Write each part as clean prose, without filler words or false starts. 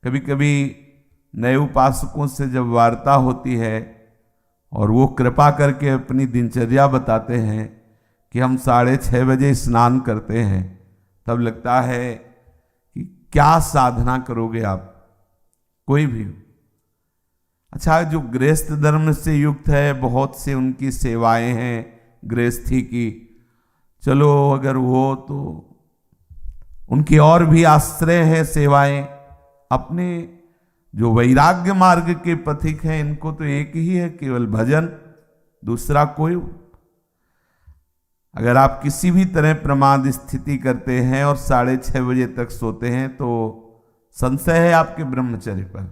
कभी कभी नए उपासकों से जब वार्ता होती है और वो कृपा करके अपनी दिनचर्या बताते हैं कि हम 6:30 बजे स्नान करते हैं, तब लगता है कि क्या साधना करोगे आप, कोई भी हो। अच्छा, जो गृहस्थ धर्म से युक्त है, बहुत से उनकी सेवाएं हैं गृहस्थी की, चलो अगर वो तो उनकी और भी आश्रय है सेवाएं। अपने जो वैराग्य मार्ग के पथिक हैं, इनको तो एक ही है, केवल भजन, दूसरा कोई। अगर आप किसी भी तरह प्रमाद स्थिति करते हैं और 6:30 बजे तक सोते हैं तो संशय है आपके ब्रह्मचर्य पर,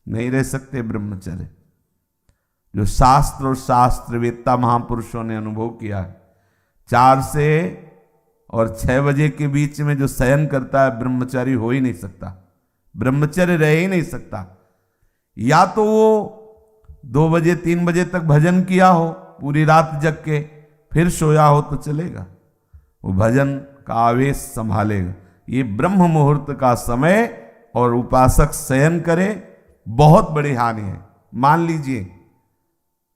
नहीं रह सकते ब्रह्मचर्य। जो शास्त्र और शास्त्रवेत्ता महापुरुषों ने अनुभव किया है, 4 से और 6 बजे के बीच में जो शयन करता है, ब्रह्मचारी हो ही नहीं सकता, ब्रह्मचर्य रह ही नहीं सकता। या तो वो 2 बजे 3 बजे तक भजन किया हो, पूरी रात जग के फिर सोया हो तो चलेगा, वो भजन का आवेश संभालेगा। ये ब्रह्म मुहूर्त का समय और उपासक शयन करे, बहुत बड़ी हानि है। मान लीजिए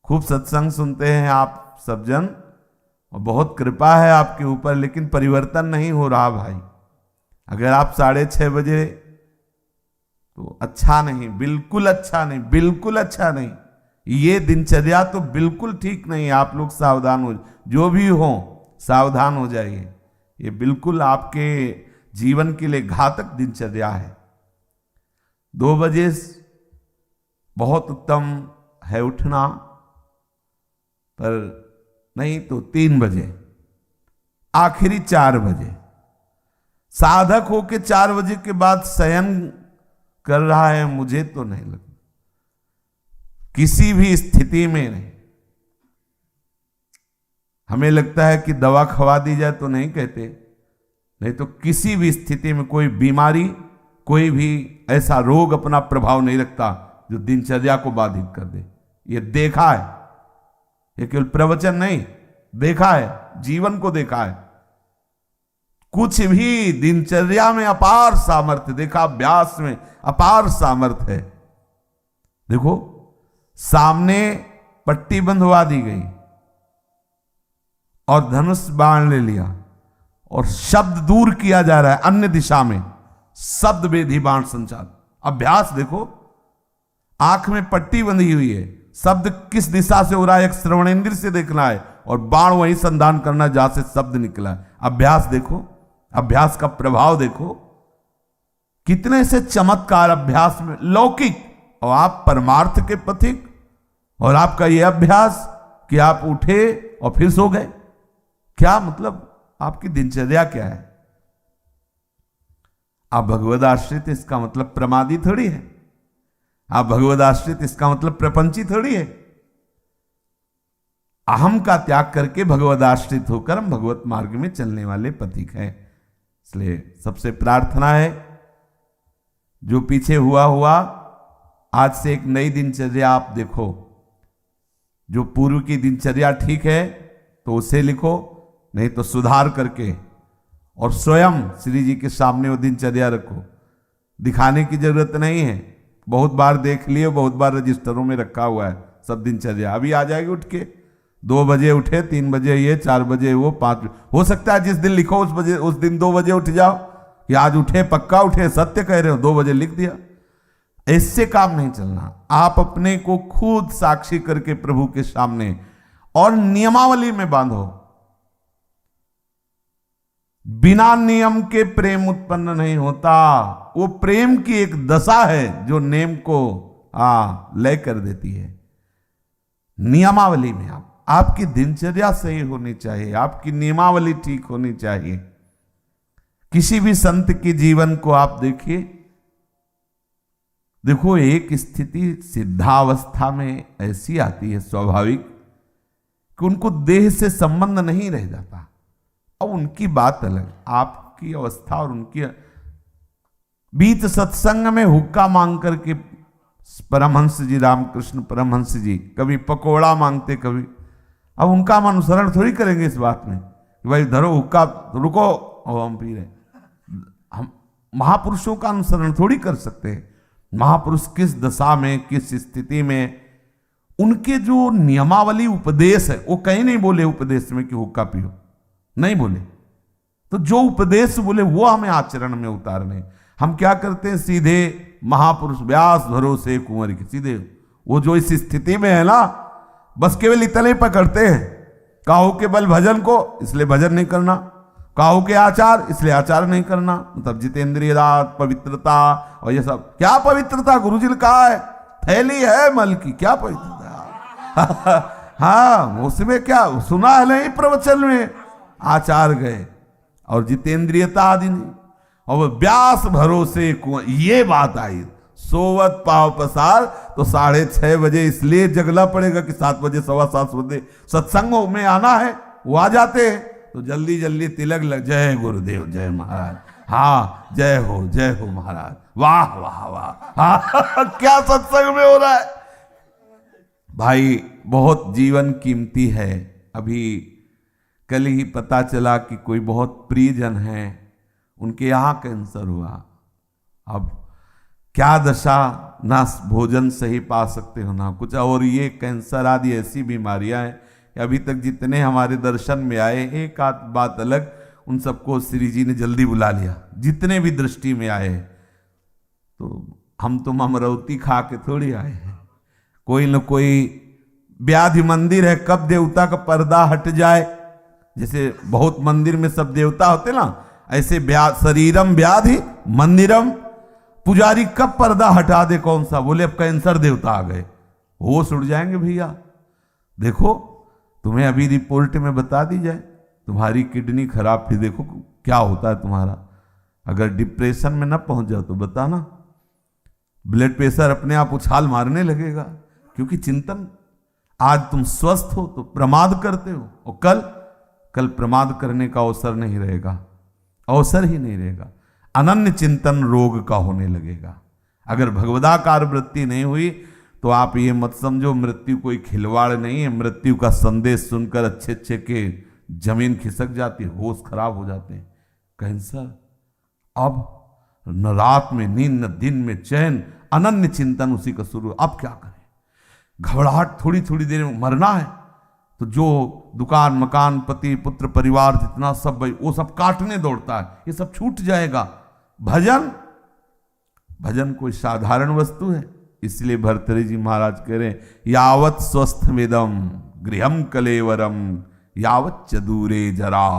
खूब सत्संग सुनते हैं आप सब जन और बहुत कृपा है आपके ऊपर, लेकिन परिवर्तन नहीं हो रहा भाई। अगर आप 6:30 बजे, तो अच्छा नहीं, बिल्कुल अच्छा नहीं, बिल्कुल अच्छा नहीं। ये दिनचर्या तो बिल्कुल ठीक नहीं है। आप लोग सावधान हो, जो भी हो सावधान हो जाइए। ये बिल्कुल आपके जीवन के लिए घातक दिनचर्या है। 2 बजे बहुत उत्तम है उठना, पर नहीं तो 3 बजे, आखिरी 4 बजे। साधक होके 4 बजे के बाद शयन कर रहा है, मुझे तो नहीं लगता, किसी भी स्थिति में नहीं। हमें लगता है कि दवा खवा दी जाए तो नहीं कहते, नहीं तो किसी भी स्थिति में कोई बीमारी, कोई भी ऐसा रोग अपना प्रभाव नहीं रखता जो दिनचर्या को बाधित कर दे। ये देखा है, ये केवल प्रवचन नहीं, देखा है, जीवन को देखा है। कुछ भी दिनचर्या में अपार सामर्थ्य देखा, अभ्यास में अपार सामर्थ्य है। देखो, सामने पट्टी बंधवा दी गई और धनुष बाण ले लिया और शब्द दूर किया जा रहा है अन्य दिशा में, शब्द वेधी बाण संचार। अभ्यास देखो, आंख में पट्टी बंधी हुई है, शब्द किस दिशा से हो रहा है, एक श्रवणेंद्र से देखना है और बाण वहीं संधान करना जहां से शब्द निकला है। अभ्यास देखो, अभ्यास का प्रभाव देखो, कितने से चमत्कार अभ्यास में लौकिक, और आप परमार्थ के पथिक, और आपका यह अभ्यास कि आप उठे और फिर सो गए। क्या मतलब, आपकी दिनचर्या क्या है? आप भगवद आश्रित, इसका मतलब प्रमादी थोड़ी है। आप भगवद आश्रित, इसका मतलब प्रपंची थोड़ी है। अहम का त्याग करके भगवद आश्रित होकर हम भगवत मार्ग में चलने वाले पथिक हैं। इसलिए सबसे प्रार्थना है, जो पीछे हुआ आज से एक नई दिनचर्या आप देखो। जो पूर्व की दिनचर्या ठीक है तो उसे लिखो, नहीं तो सुधार करके और स्वयं श्री जी के सामने वो दिनचर्या रखो। दिखाने की जरूरत नहीं है, बहुत बार देख लिए, बहुत बार रजिस्टरों में रखा हुआ है सब दिनचर्या। अभी आ जाएगी उठ के, 2 बजे उठे, 3 बजे ये, 4 बजे वो, 5 हो सकता है जिस दिन लिखो उस दिन 2 बजे उठ जाओ, कि आज उठे, पक्का उठे, सत्य कह रहे हो, 2 बजे लिख दिया। इससे काम नहीं चलना। आप अपने को खुद साक्षी करके प्रभु के सामने और नियमावली में बांधो। बिना नियम के प्रेम उत्पन्न नहीं होता। वो प्रेम की एक दशा है जो नेम को लय कर देती है। नियमावली में आपकी दिनचर्या सही होनी चाहिए, आपकी नियमावली ठीक होनी चाहिए। किसी भी संत के जीवन को आप देखिए, देखो एक स्थिति सिद्धावस्था में ऐसी आती है स्वाभाविक कि उनको देह से संबंध नहीं रह जाता। अब उनकी बात अलग, आपकी अवस्था और उनकी बीच सत्संग में हुक्का मांग करके परमहंस जी, रामकृष्ण परमहंस जी कभी पकोड़ा मांगते, कभी, अब उनका हम अनुसरण थोड़ी करेंगे इस बात में कि भाई धरो हुक्का, रुको और हम पी रहे। हम महापुरुषों का अनुसरण थोड़ी कर सकते हैं। महापुरुष किस दशा में, किस स्थिति में, उनके जो नियमावली उपदेश है वो कहीं नहीं बोले उपदेश में कि हुक्का पियो, नहीं बोले। तो जो उपदेश बोले वो हमें आचरण में उतारने। हम क्या करते हैं, सीधे महापुरुष व्यास भरोसे कुंवर के, सीधे वो जो इस स्थिति में है ना, बस केवल इतना ही पकड़ते हैं, काहू के बल भजन को, इसलिए भजन नहीं करना, काहू के आचार इसलिए आचार नहीं करना। मतलब जितेंद्रिय रात, पवित्रता और ये सब। क्या पवित्रता, गुरुजी ने कहा है थैली है मल की, क्या पवित्रता हाँ उसमें क्या सुना है नहीं प्रवचन में, आचार गए और जितेंद्रियता आदि नहीं। और व्यास भरोसे ये बात आई, सोवत पाव पसार, तो 6:30 बजे इसलिए जगना पड़ेगा कि 7 बजे 7:15 बजे सत्संग में आना है, वो आ जाते हैं तो जल्दी जल्दी तिलक लग, जय गुरुदेव, जय महाराज, हाँ जय हो महाराज, वाह वाह वाह हाँ क्या सत्संग में हो रहा है भाई। बहुत जीवन कीमती है। अभी कल ही पता चला कि कोई बहुत प्रियजन है, उनके यहाँ कैंसर हुआ। अब क्या दशा, ना भोजन सही पा सकते हो ना कुछ, और ये कैंसर आदि ऐसी बीमारियां हैं कि अभी तक जितने हमारे दर्शन में आए, एक आध बात अलग, उन सबको श्री जी ने जल्दी बुला लिया, जितने भी दृष्टि में आए। तो हम तो अमरौती खा के थोड़ी आए हैं, कोई न कोई व्याधि मंदिर है, कब देवता का पर्दा हट जाए, जैसे बहुत मंदिर में सब देवता होते ना, ऐसे शरीरम व्याधि मंदिरम, पुजारी कब पर्दा हटा दे, कौन सा, बोले अब कैंसर देवता आ गए, होश उड़ जाएंगे भैया। देखो तुम्हें अभी रिपोर्ट में बता दी जाए तुम्हारी किडनी खराब थी, देखो क्या होता है तुम्हारा। अगर डिप्रेशन में ना पहुंच जाओ तो बताना, ब्लड प्रेशर अपने आप उछाल मारने लगेगा, क्योंकि चिंतन, आज तुम स्वस्थ हो तो प्रमाद करते हो, और कल प्रमाद करने का अवसर नहीं रहेगा, अवसर ही नहीं रहेगा। अनन्य चिंतन रोग का होने लगेगा। अगर भगवदाकार वृत्ति नहीं हुई तो आप ये मत समझो मृत्यु कोई खिलवाड़ नहीं है। मृत्यु का संदेश सुनकर अच्छे के जमीन खिसक जाती है, होश खराब हो जाते हैं। कैंसर, अब न रात में नींद न दिन में चैन, अनन्य चिंतन उसी का शुरू। अब क्या करें, घबराहट, थोड़ी थोड़ी देर में मरना है तो जो दुकान मकान पति पुत्र परिवार जितना सब भाई वो सब काटने दौड़ता है, ये सब छूट जाएगा। भजन कोई साधारण वस्तु है। इसलिए भर्तृहरि जी महाराज कह रहे हैं, यावत स्वस्थ वेदम गृहम कलेवरम यावत च दूरे जरा।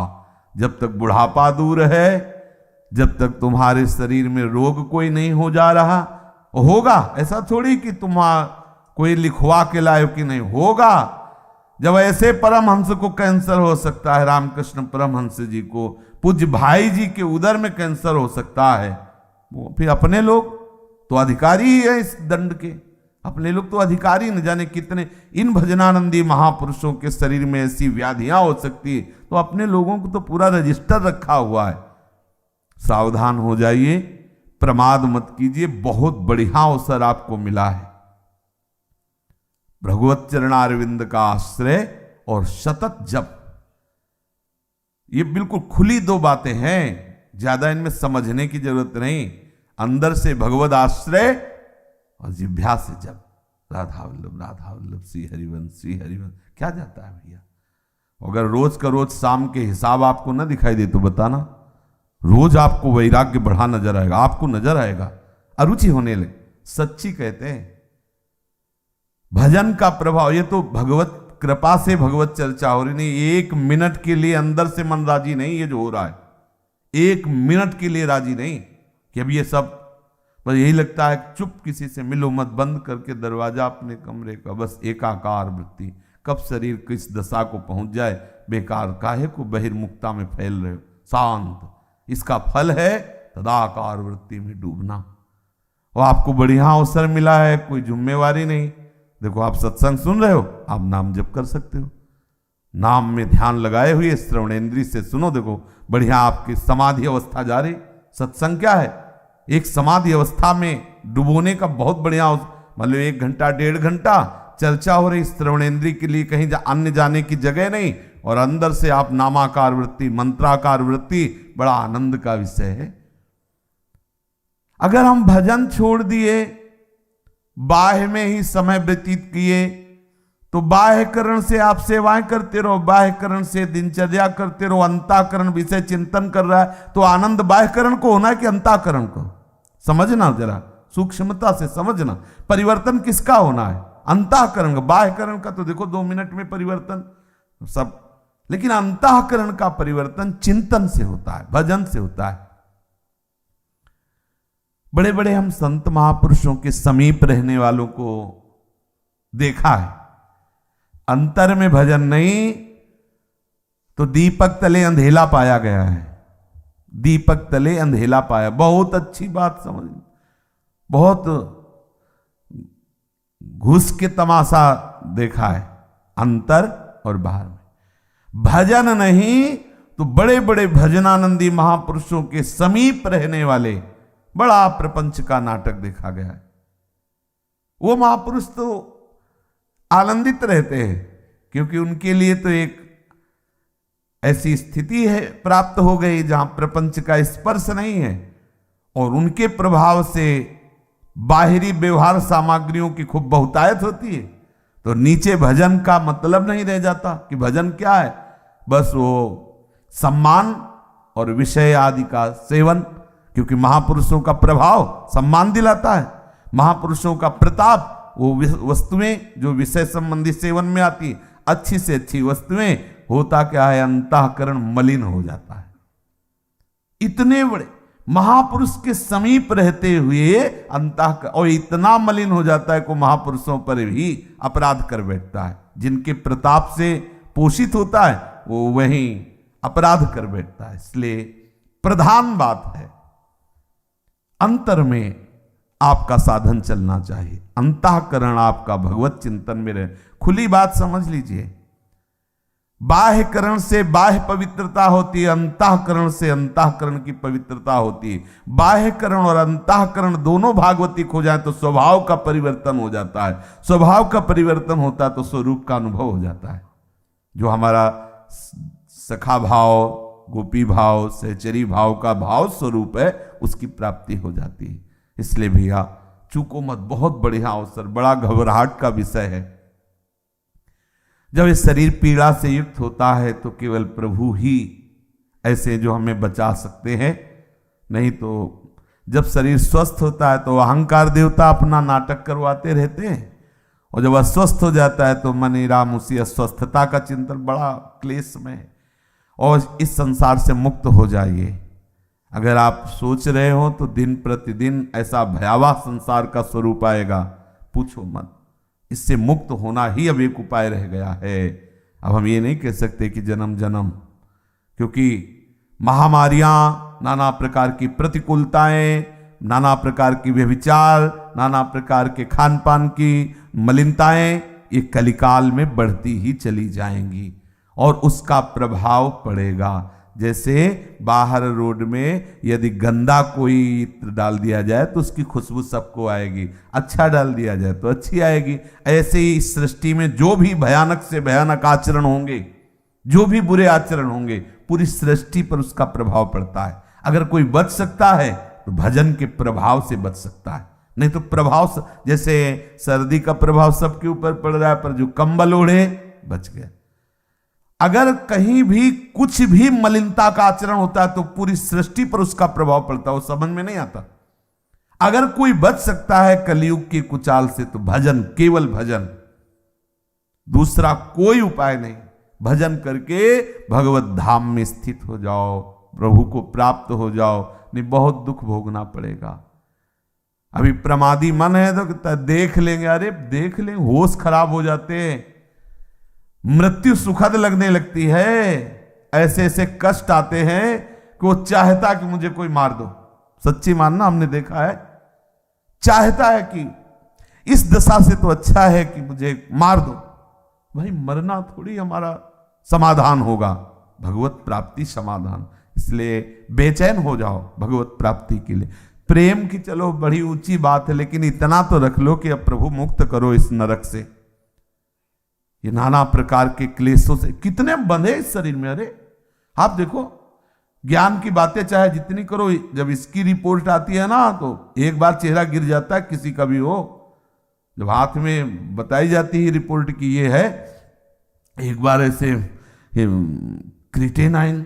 जब तक बुढ़ापा दूर है, जब तक तुम्हारे शरीर में रोग कोई नहीं हो जा रहा, होगा ऐसा थोड़ी कि तुम कोई लिखवा के लाओ कि नहीं होगा। जब ऐसे परमहंस को कैंसर हो सकता है, रामकृष्ण परमहंस जी को, पूज्य भाई जी के उदर में कैंसर हो सकता है, वो फिर अपने लोग तो अधिकारी ही है इस दंड के, अपने लोग तो अधिकारी न जाने कितने। इन भजनानंदी महापुरुषों के शरीर में ऐसी व्याधियां हो सकती है, तो अपने लोगों को तो पूरा रजिस्टर रखा हुआ है। सावधान हो जाइए, प्रमाद मत कीजिए, बहुत बढ़िया अवसर आपको मिला है। भगवत चरणारविंद का आश्रय और सतत जप, ये बिल्कुल खुली दो बातें हैं, ज्यादा इनमें समझने की जरूरत नहीं। अंदर से भगवत आश्रय और जिह्वा से जप, राधा वल्लभ श्री हरिवंश श्री हरिवंश। क्या जाता है भैया, अगर रोज का रोज शाम के हिसाब आपको ना दिखाई दे तो बताना, रोज आपको वैराग्य बढ़ा नजर आएगा, आपको नजर आएगा, अरुचि होने लगे। सच्ची कहते हैं भजन का प्रभाव, ये तो भगवत कृपा से भगवत चर्चा हो रही नहीं। 1 मिनट के लिए अंदर से मन राजी नहीं, ये जो हो रहा है 1 मिनट के लिए राजी नहीं कि अब ये सब, बस यही लगता है चुप, किसी से मिलो मत, बंद करके दरवाजा अपने कमरे का, बस एकाकार वृत्ति। कब शरीर किस दशा को पहुंच जाए, बेकार काहे को बहिर्मुखता में फैल रहे हो, शांत। इसका फल है तदाकार वृत्ति में डूबना। और आपको बढ़िया अवसर मिला है, कोई जिम्मेवारी नहीं। देखो आप सत्संग सुन रहे हो, आप नाम जप कर सकते हो, नाम में ध्यान लगाए हुए श्रवणेन्द्रिय से सुनो, देखो बढ़िया आपकी समाधि अवस्था जा रही। सत्संग क्या है, एक समाधि अवस्था में डुबोने का बहुत बढ़िया, मतलब 1 घंटा 1.5 घंटा चर्चा हो रही, श्रवणेन्द्रिय के लिए कहीं अन्य जाने की जगह नहीं, और अंदर से आप नामाकार वृत्ति, मंत्राकार वृत्ति, बड़ा आनंद का विषय है। अगर हम भजन छोड़ दिए बाह्य में ही समय व्यतीत किए तो बाह्यकरण से आप सेवाएं करते रहो, बाह्यकरण से दिनचर्या करते रहो, अंतःकरण विषय चिंतन कर रहा है तो आनंद बाह्यकरण को होना है कि अंतःकरण को? समझना, जरा सूक्ष्मता से समझना, परिवर्तन किसका होना है? अंतःकरण का। बाह्यकरण का तो देखो 2 मिनट में परिवर्तन सब, लेकिन अंतःकरण का परिवर्तन चिंतन से होता है, भजन से होता है। बड़े बड़े हम संत महापुरुषों के समीप रहने वालों को देखा है, अंतर में भजन नहीं तो दीपक तले अंधेला पाया गया है, दीपक तले अंधेला पाया। बहुत अच्छी बात समझ, बहुत घुस के तमाशा देखा है अंतर और बाहर में। भजन नहीं तो बड़े बड़े भजनानंदी महापुरुषों के समीप रहने वाले बड़ा प्रपंच का नाटक देखा गया है। वो महापुरुष तो आनंदित रहते हैं क्योंकि उनके लिए तो एक ऐसी स्थिति है प्राप्त हो गई जहां प्रपंच का स्पर्श नहीं है और उनके प्रभाव से बाहरी व्यवहार सामग्रियों की खूब बहुतायत होती है। तो नीचे भजन का मतलब नहीं रह जाता कि भजन क्या है, बस वो सम्मान और विषय आदि का सेवन, क्योंकि महापुरुषों का प्रभाव सम्मान दिलाता है, महापुरुषों का प्रताप वो वस्तुएं जो विषय संबंधी सेवन में आती, अच्छी से अच्छी वस्तुएं, होता क्या है अंतःकरण मलिन हो जाता है। इतने बड़े महापुरुष के समीप रहते हुए अंतःकरण और इतना मलिन हो जाता है को महापुरुषों पर भी अपराध कर बैठता है। जिनके प्रताप से पोषित होता है वो वहीं अपराध कर बैठता है। इसलिए प्रधान बात है अंतर में आपका साधन चलना चाहिए, अंतःकरण आपका भगवत चिंतन में रहे। खुली बात समझ लीजिए, बाह्यकरण से बाह्य पवित्रता होती है, अंतःकरण से अंतःकरण की पवित्रता होती है। बाह्यकरण और अंतःकरण दोनों भागवतिक हो जाए तो स्वभाव का परिवर्तन हो जाता है, स्वभाव का परिवर्तन होता है तो स्वरूप का अनुभव हो जाता है। जो हमारा सखा भाव, गोपी भाव, सहचरी भाव का भाव स्वरूप है उसकी प्राप्ति हो जाती है। इसलिए भैया चूको मत, बहुत बढ़िया अवसर, बड़ा घबराहट का विषय है। जब ये शरीर पीड़ा से युक्त होता है तो केवल प्रभु ही ऐसे जो हमें बचा सकते हैं, नहीं तो जब शरीर स्वस्थ होता है तो अहंकार देवता अपना नाटक करवाते रहते हैं और जब अस्वस्थ हो जाता है तो मनी राम उसी अस्वस्थता का चिंतन, बड़ा क्लेश में है। और इस संसार से मुक्त हो जाइए। अगर आप सोच रहे हो तो दिन प्रतिदिन ऐसा भयावह संसार का स्वरूप आएगा, पूछो मत। इससे मुक्त होना ही अब एक उपाय रह गया है। अब हम ये नहीं कह सकते कि जन्म जन्म, क्योंकि महामारियां, नाना प्रकार की प्रतिकूलताएं, नाना प्रकार की व्यभिचार, नाना प्रकार के खान पान की मलिनताएं ये कलिकाल में बढ़ती ही चली जाएंगी और उसका प्रभाव पड़ेगा। जैसे बाहर रोड में यदि गंदा कोई इत्र डाल दिया जाए तो उसकी खुशबू सबको आएगी, अच्छा डाल दिया जाए तो अच्छी आएगी। ऐसे ही इस सृष्टि में जो भी भयानक से भयानक आचरण होंगे, जो भी बुरे आचरण होंगे, पूरी सृष्टि पर उसका प्रभाव पड़ता है। अगर कोई बच सकता है तो भजन के प्रभाव से बच सकता है, नहीं तो प्रभाव, जैसे सर्दी का प्रभाव सबके ऊपर पड़ रहा है पर जो कंबल ओढ़े बच गया। अगर कहीं भी कुछ भी मलिनता का आचरण होता है तो पूरी सृष्टि पर उसका प्रभाव पड़ता है, वो समझ में नहीं आता। अगर कोई बच सकता है कलयुग की कुचाल से तो भजन, केवल भजन, दूसरा कोई उपाय नहीं। भजन करके भगवत धाम में स्थित हो जाओ, प्रभु को प्राप्त हो जाओ, नहीं बहुत दुख भोगना पड़ेगा। अभी प्रमादी मन है तो देख लेंगे, अरे देख लेंगे, होश खराब हो जाते हैं, मृत्यु सुखद लगने लगती है, ऐसे ऐसे कष्ट आते हैं कि वो चाहता कि मुझे कोई मार दो। सच्ची मानना, हमने देखा है, चाहता है कि इस दशा से तो अच्छा है कि मुझे मार दो। भाई मरना थोड़ी हमारा समाधान होगा, भगवत प्राप्ति समाधान। इसलिए बेचैन हो जाओ भगवत प्राप्ति के लिए। प्रेम की चलो बड़ी ऊंची बात है, लेकिन इतना तो रख लो कि अब प्रभु मुक्त करो इस नरक से, ये नाना प्रकार के क्लेशों से। कितने बंधे इस शरीर में। अरे आप देखो, ज्ञान की बातें चाहे जितनी करो, जब इसकी रिपोर्ट आती है ना तो एक बार चेहरा गिर जाता है किसी का भी हो, जब हाथ में बताई जाती है रिपोर्ट की ये है, एक बार ऐसे क्रिएटिनिन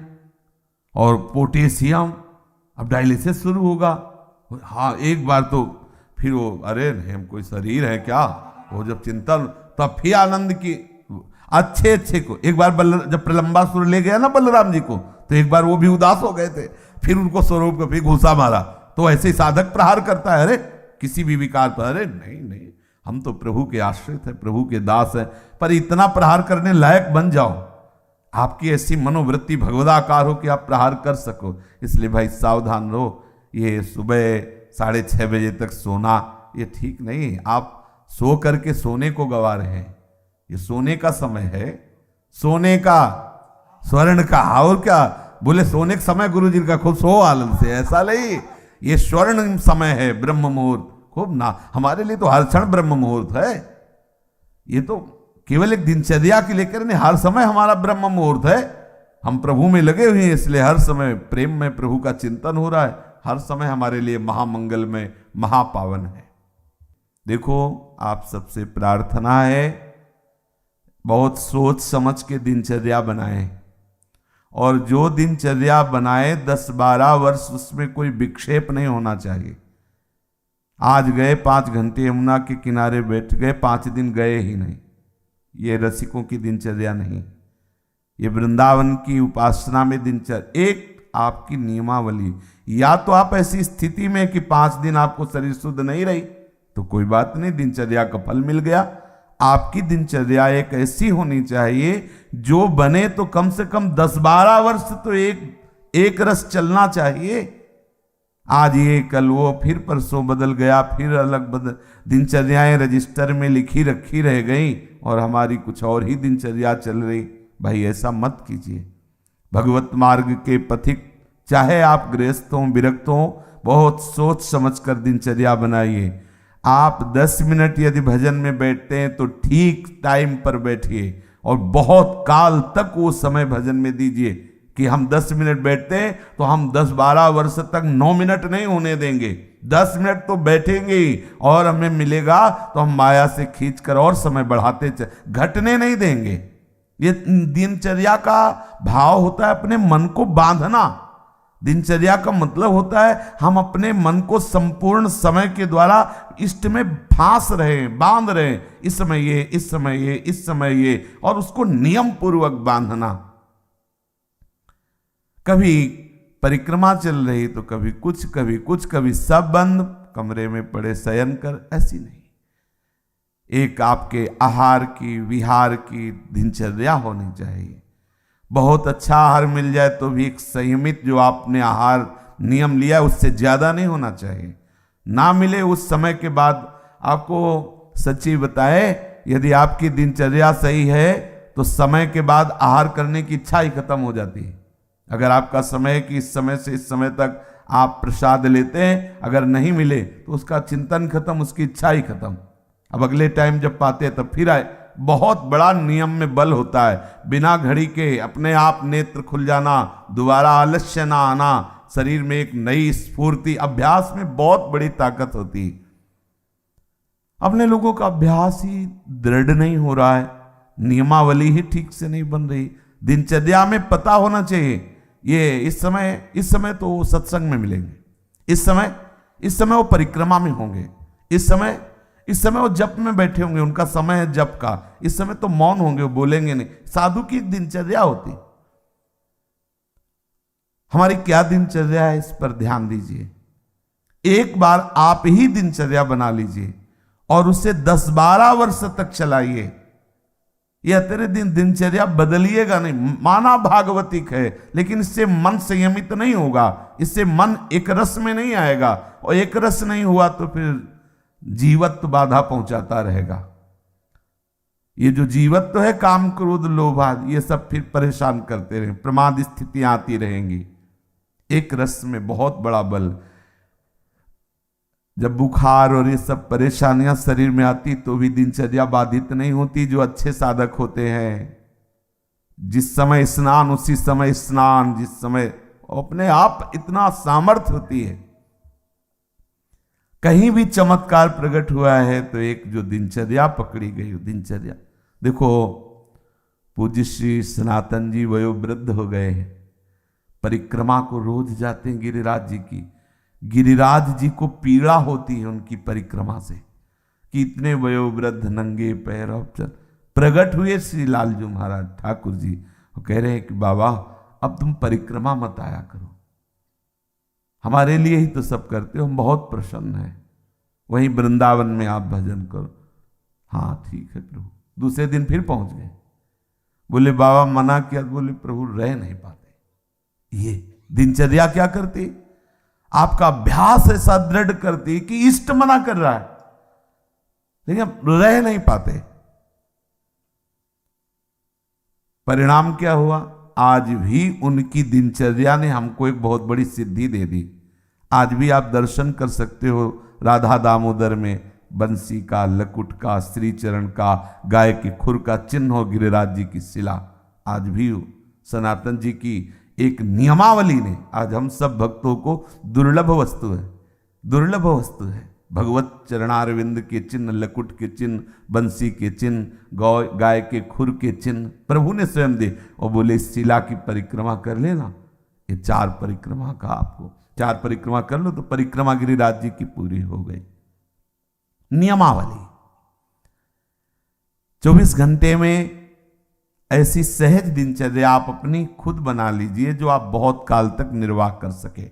और पोटेशियम, अब डायलिसिस शुरू होगा। हाँ, एक बार तो फिर वो, अरे हम कोई शरीर है क्या, वो जब चिंतन, तब फिर आनंद की अच्छे को। एक बार जब प्रलंबासुर ले गया ना बलराम जी को, तो एक बार वो भी उदास हो गए थे, फिर उनको स्वरूप को फिर घुसा मारा। तो ऐसे साधक प्रहार करता है, अरे किसी भी विकार पर, अरे नहीं नहीं, हम तो प्रभु के आश्रित है, प्रभु के दास है, पर इतना प्रहार करने लायक बन जाओ, आपकी ऐसी मनोवृत्ति भगवदाकार हो कि आप प्रहार कर सको। इसलिए भाई सावधान रहो। ये सुबह 6:30 बजे तक सोना ये ठीक नहीं। आप सो करके सोने को गवा रहे हैं। ये सोने का समय है, सोने का, स्वर्ण का। और क्या बोले, सोने का समय गुरु जी का, खूब सो आनंद से, ऐसा नहीं। ये स्वर्ण समय है, ब्रह्म मुहूर्त, खूब ना। हमारे लिए तो हर क्षण ब्रह्म मुहूर्त है। ये तो केवल एक दिनचर्या की लेकर नहीं, हर समय हमारा ब्रह्म मुहूर्त है। हम प्रभु में लगे हुए हैं, इसलिए हर समय प्रेम में प्रभु का चिंतन हो रहा है। हर समय हमारे लिए महामंगल में, महापावन है। देखो, आप सबसे प्रार्थना है, बहुत सोच समझ के दिनचर्या बनाएं, और जो दिनचर्या बनाए 10-12 वर्ष उसमें कोई विक्षेप नहीं होना चाहिए। आज गए 5 घंटे यमुना के किनारे बैठ गए, 5 दिन गए ही नहीं, ये रसिकों की दिनचर्या नहीं। ये वृंदावन की उपासना में दिनचर्या एक आपकी नियमावली। या तो आप ऐसी स्थिति में कि 5 दिन आपको शरीर शुद्ध नहीं रही, तो कोई बात नहीं, दिनचर्या का फल मिल गया। आपकी दिनचर्या एक ऐसी होनी चाहिए जो बने तो कम से कम 10-12 वर्ष तो एक रस चलना चाहिए। आज ये, कल वो, फिर परसों बदल गया, फिर अलग दिनचर्याएं रजिस्टर में लिखी रखी रह गई और हमारी कुछ और ही दिनचर्या चल रही। भाई ऐसा मत कीजिए। भगवत मार्ग के पथिक, चाहे आप गृहस्थ हों, विरक्त हों, बहुत सोच समझ कर दिनचर्या बनाइए। आप 10 मिनट यदि भजन में बैठते हैं तो ठीक टाइम पर बैठिए, और बहुत काल तक वो समय भजन में दीजिए। कि हम 10 मिनट बैठते हैं तो हम 10-12 वर्ष तक 9 मिनट नहीं होने देंगे, 10 मिनट तो बैठेंगे ही, और हमें मिलेगा तो हम माया से खींच कर और समय बढ़ाते घटने नहीं देंगे। ये दिनचर्या का भाव होता है अपने मन को बांधना। दिनचर्या का मतलब होता है हम अपने मन को संपूर्ण समय के द्वारा इष्ट में फांस रहे, बांध रहे, इस समय ये, इस समय ये, इस समय ये, और उसको नियम पूर्वक बांधना। कभी परिक्रमा चल रही तो कभी कुछ, कभी कुछ, कभी सब बंद, कमरे में पड़े शयन कर, ऐसी नहीं। एक आपके आहार की, विहार की दिनचर्या होनी चाहिए। बहुत अच्छा आहार मिल जाए तो भी एक संयमित, जो आपने आहार नियम लिया उससे ज्यादा नहीं होना चाहिए। ना मिले उस समय के बाद, आपको सच्ची बताए, यदि आपकी दिनचर्या सही है तो समय के बाद आहार करने की इच्छा ही खत्म हो जाती है। अगर आपका समय कि इस समय से इस समय तक आप प्रसाद लेते हैं, अगर नहीं मिले तो उसका चिंतन खत्म, उसकी इच्छा ही खत्म। अब अगले टाइम जब पाते हैं तब फिर आए। बहुत बड़ा नियम में बल होता है। बिना घड़ी के अपने आप नेत्र खुल जाना, दोबारा आलस्य ना आना, शरीर में एक नई स्फूर्ति, अभ्यास में बहुत बड़ी ताकत होती है। अपने लोगों का अभ्यास ही दृढ़ नहीं हो रहा है, नियमावली ही ठीक से नहीं बन रही। दिनचर्या में पता होना चाहिए, ये इस समय तो वो सत्संग में मिलेंगे, इस समय वो परिक्रमा में होंगे, इस समय वो जप में बैठे होंगे, उनका समय है जप का, इस समय तो मौन होंगे, वो बोलेंगे नहीं। साधु की दिनचर्या होती। हमारी क्या दिनचर्या है, इस पर ध्यान दीजिए। एक बार आप ही दिनचर्या बना लीजिए और उसे 10-12 वर्ष तक चलाइए। यह तेरे दिनचर्या बदलिएगा नहीं। माना भागवतिक है, लेकिन इससे मन संयमित नहीं होगा, इससे मन एक रस में नहीं आएगा, और एक रस नहीं हुआ तो फिर जीवत्व बाधा पहुंचाता रहेगा। ये जो जीवत्व है, काम क्रोध लोभ आदि, ये सब फिर परेशान करते रहे, प्रमाद स्थितियां आती रहेंगी। एक रस में बहुत बड़ा बल। जब बुखार और ये सब परेशानियां शरीर में आती तो भी दिनचर्या बाधित नहीं होती। जो अच्छे साधक होते हैं, जिस समय स्नान उसी समय स्नान, जिस समय अपने आप इतना सामर्थ्य होती है। कहीं भी चमत्कार प्रकट हुआ है तो एक जो दिनचर्या पकड़ी गई, दिनचर्या देखो, पूज्य श्री सनातन जी वयोवृद्ध हो गए हैं, परिक्रमा को रोज जाते हैं गिरिराज जी की। गिरिराज जी को पीड़ा होती है उनकी परिक्रमा से कि इतने वयोवृद्ध नंगे पैर प्रकट हुए श्री लालजू महाराज ठाकुर जी। वो कह रहे हैं कि बाबा अब तुम परिक्रमा मत आया करो, हमारे लिए ही तो सब करते हो, हम बहुत प्रसन्न हैं, वहीं वृंदावन में आप भजन करो। हाँ ठीक है प्रभु। दूसरे दिन फिर पहुंच गए, बोले बाबा मना किया, बोले प्रभु रह नहीं पाते। ये दिनचर्या क्या करती, आपका अभ्यास ऐसा दृढ़ करती कि इष्ट मना कर रहा है लेकिन रह नहीं पाते। परिणाम क्या हुआ, आज भी उनकी दिनचर्या ने हमको एक बहुत बड़ी सिद्धि दे दी। आज भी आप दर्शन कर सकते हो राधा दामोदर में बंसी का, लकुट का, श्री चरण का, गाय के खुर का चिन्ह हो, गिरिराज जी की शिला आज भी हो। सनातन जी की एक नियमावली ने आज हम सब भक्तों को दुर्लभ वस्तु है, दुर्लभ वस्तु है, भगवत चरणारविंद के चिन्ह, लकुट के चिन्ह, बंसी के चिन्ह, गाय के खुर के चिन्ह प्रभु ने स्वयं दे और बोले शिला की परिक्रमा कर लेना। ये 4 परिक्रमा का आपको 4 परिक्रमा कर लो तो परिक्रमा गिरिराज जी की पूरी हो गई। नियमावली 24 घंटे में ऐसी सहज दिनचर्या आप अपनी खुद बना लीजिए जो आप बहुत काल तक निर्वाह कर सके।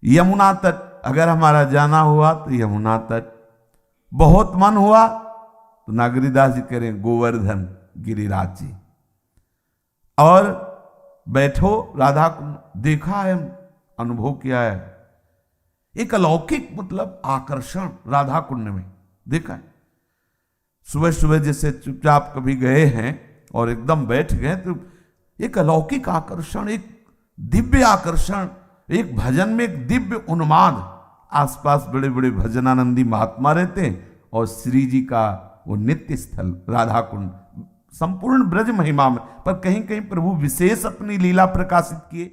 यमुना तट अगर हमारा जाना हुआ तो यमुना तट, बहुत मन हुआ तो नागरीदास जी करें गोवर्धन गिरिराज जी, और बैठो राधा कुंड, देखा है, अनुभव किया है, एक अलौकिक मतलब आकर्षण राधा कुंड में देखा है। सुबह सुबह जैसे चुपचाप कभी गए हैं और एकदम बैठ गए तो एक अलौकिक आकर्षण, एक दिव्य आकर्षण, एक भजन में एक दिव्य उन्माद। आसपास बड़े बड़े भजनानंदी महात्मा रहते हैं और श्री जी का वो नित्य स्थल राधा कुंड संपूर्ण ब्रज महिमा में, पर कहीं कहीं प्रभु विशेष अपनी लीला प्रकाशित किए।